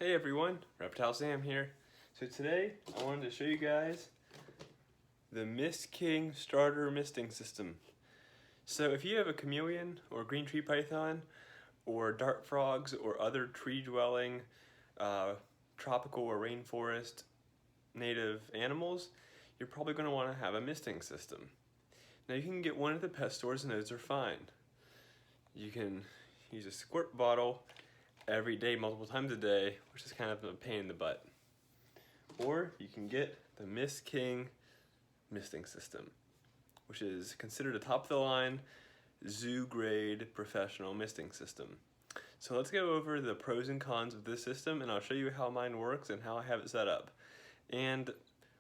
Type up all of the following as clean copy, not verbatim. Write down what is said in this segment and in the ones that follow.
Hey everyone, Reptile Sam here. So today I wanted to show you guys the Mist King starter misting system. So if you have a chameleon or green tree python or dart frogs or other tree dwelling tropical or rainforest native animals, you're probably going to want to have a misting system. Now you can get one at the pet stores and those are fine. You can use a squirt bottle every day, multiple times a day, which is kind of a pain in the butt. Or you can get the Mist King misting system, which is considered a top of the line, zoo grade professional misting system. So let's go over the pros and cons of this system, and I'll show you how mine works and how I have it set up, and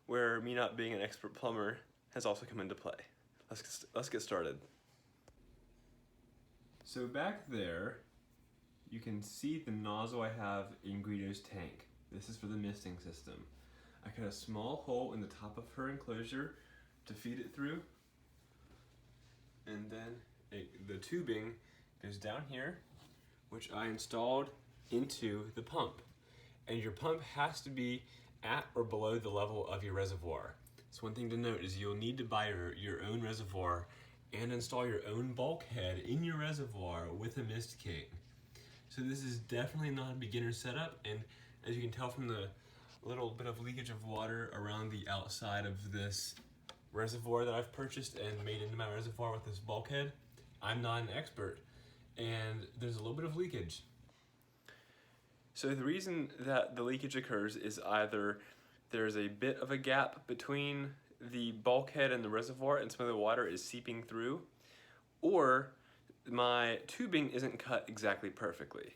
where me not being an expert plumber has also come into play. Let's get started. So back there, you can see the nozzle I have in Guido's tank. This is for the misting system. I cut a small hole in the top of her enclosure to feed it through, and then the tubing goes down here, which I installed into the pump. And your pump has to be at or below the level of your reservoir. So one thing to note is you'll need to buy your own reservoir and install your own bulkhead in your reservoir with a Mist King. So this is definitely not a beginner setup, and as you can tell from the little bit of leakage of water around the outside of this reservoir that I've purchased and made into my reservoir with this bulkhead, I'm not an expert, and there's a little bit of leakage. So the reason that the leakage occurs is either there's a bit of a gap between the bulkhead and the reservoir and some of the water is seeping through, or my tubing isn't cut exactly perfectly.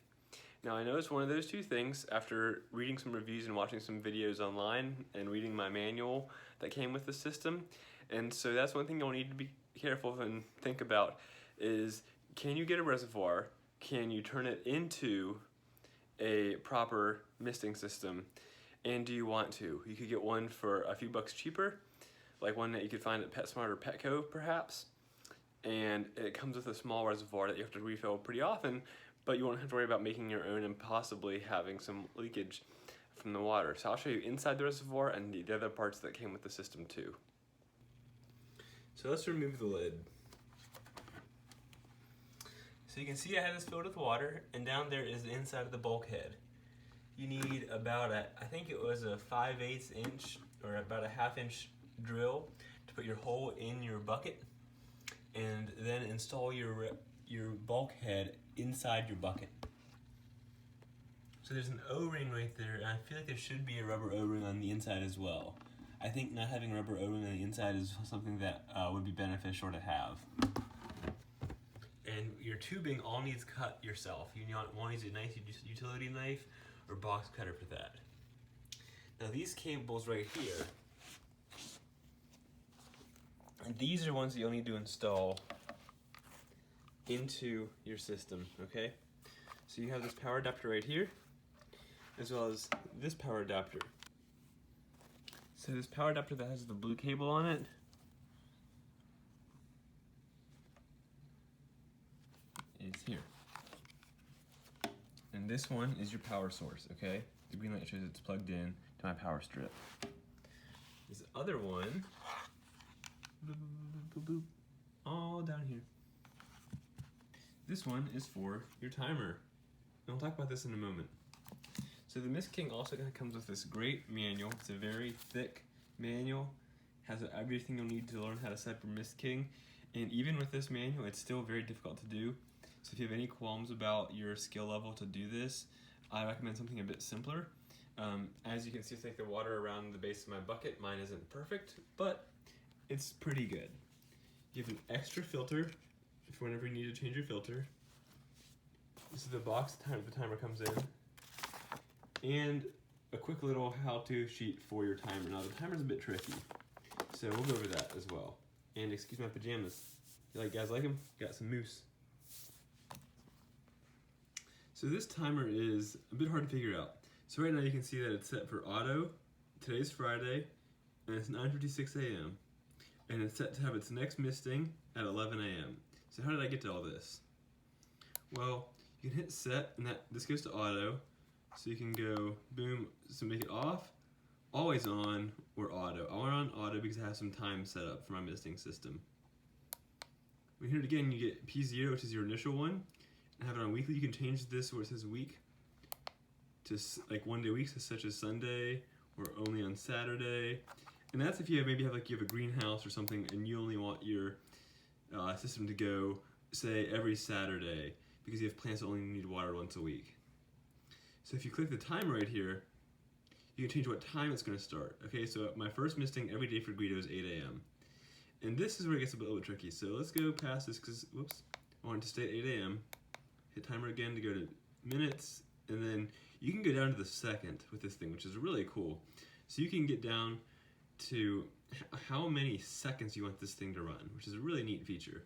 Now I noticed one of those two things after reading some reviews and watching some videos online and reading my manual that came with the system, and so that's one thing you'll need to be careful of and think about is, can you get a reservoir? Can you turn it into a proper misting system? And do you want to? You could get one for a few bucks cheaper, like one that you could find at PetSmart or Petco perhaps, and it comes with a small reservoir that you have to refill pretty often, but you won't have to worry about making your own and possibly having some leakage from the water. So I'll show you inside the reservoir and the other parts that came with the system too. So let's remove the lid. So you can see I have this filled with water, and down there is the inside of the bulkhead. You need about I think it was a 5/8 inch or about a 1/2 inch drill to put your hole in your bucket, and then install your bulkhead inside your bucket. So there's an O-ring right there, and I feel like there should be a rubber O-ring on the inside as well. I think not having a rubber O-ring on the inside is something that would be beneficial to have. And your tubing all needs cut yourself. You want to use a nice utility knife or box cutter for that. Now these cables right here, these are ones that you'll need to install into your system, okay? So you have this power adapter right here, as well as this power adapter. So this power adapter that has the blue cable on it is here. And this one is your power source, okay? The green light shows it's plugged in to my power strip. This other one, all down here. This one is for your timer. And I'll talk about this in a moment. So the Mist King also comes with this great manual. It's a very thick manual. Has everything you'll need to learn how to set up your Mist King. And even with this manual, it's still very difficult to do. So if you have any qualms about your skill level to do this, I recommend something a bit simpler. As you can see, it's like the water around the base of my bucket. Mine isn't perfect, but it's pretty good. You have an extra filter for whenever you need to change your filter. This is the box the timer comes in. And a quick little how-to sheet for your timer. Now the timer's a bit tricky, so we'll go over that as well. And excuse my pajamas. You guys like them? Got some mousse. So this timer is a bit hard to figure out. So right now you can see that it's set for auto. Today's Friday, and it's 9:56 a.m. And it's set to have its next misting at 11 a.m. So how did I get to all this? Well, you can hit set, and this goes to auto. So you can go boom, so make it off, always on, or auto. I want it on auto because I have some time set up for my misting system. When you hit it again, you get P0, which is your initial one. And have it on weekly. You can change this where it says week to like 1 day weeks, such as Sunday, or only on Saturday. And that's if you have, maybe have like you have a greenhouse or something and you only want your system to go, say, every Saturday because you have plants that only need water once a week. So if you click the timer right here, you can change what time it's going to start. Okay, so my first misting every day for Guido is 8 a.m. And this is where it gets a little bit tricky. So let's go past this because, whoops, I want it to stay at 8 a.m. Hit timer again to go to minutes, and then you can go down to the second with this thing, which is really cool. So you can get down to how many seconds you want this thing to run, which is a really neat feature.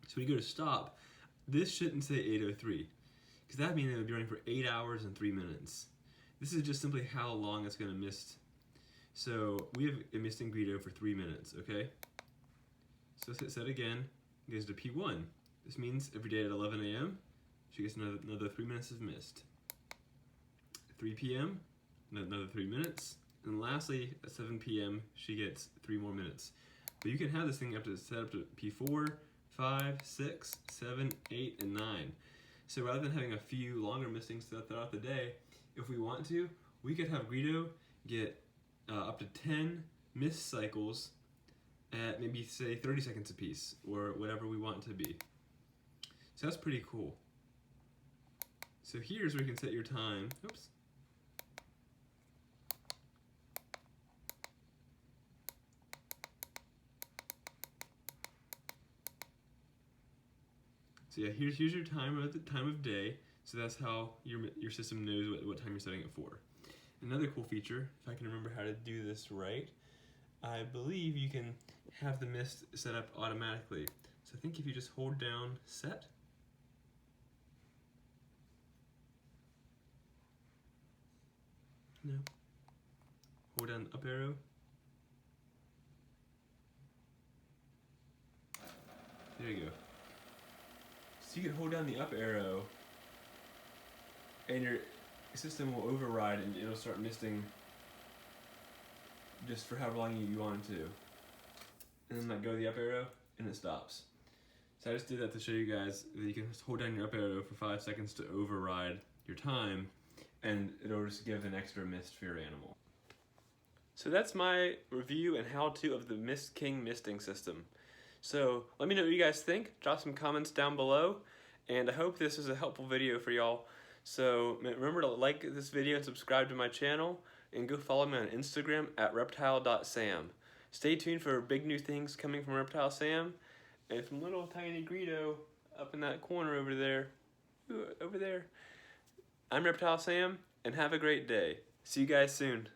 So when you go to stop, this shouldn't say 8:03, because that means it would be running for 8 hours and 3 minutes. This is just simply how long it's going to mist. So we have a misting Guido for 3 minutes, okay? So let's hit set again, it goes to P1. This means every day at 11 a.m., she gets another 3 minutes of mist. 3 p.m., another 3 minutes. And lastly, at 7 p.m., she gets 3 more minutes. But you can have this thing set up to P4, 5, 6, 7, 8, and 9. So rather than having a few longer mistings throughout the day, if we want to, we could have Guido get up to 10 mist cycles at maybe, say, 30 seconds apiece, or whatever we want it to be. So that's pretty cool. So here's where you can set your time. Oops. So yeah, here's your timer at the time of day. So that's how your system knows what time you're setting it for. Another cool feature, if I can remember how to do this right, I believe you can have the mist set up automatically. So I think if you just hold down set, no, hold down the up arrow, there you go. So you can hold down the up arrow and your system will override and it'll start misting just for however long you want it to. And then let go of the up arrow and it stops. So I just did that to show you guys that you can just hold down your up arrow for 5 seconds to override your time, and it'll just give an extra mist for your animal. So that's my review and how-to of the Mist King misting system. So let me know what you guys think. Drop some comments down below, and I hope this is a helpful video for y'all. So remember to like this video and subscribe to my channel, and go follow me on Instagram at reptile.sam. Stay tuned for big new things coming from Reptile Sam, and from little tiny Guido up in that corner over there. I'm Reptile Sam, and have a great day. See you guys soon.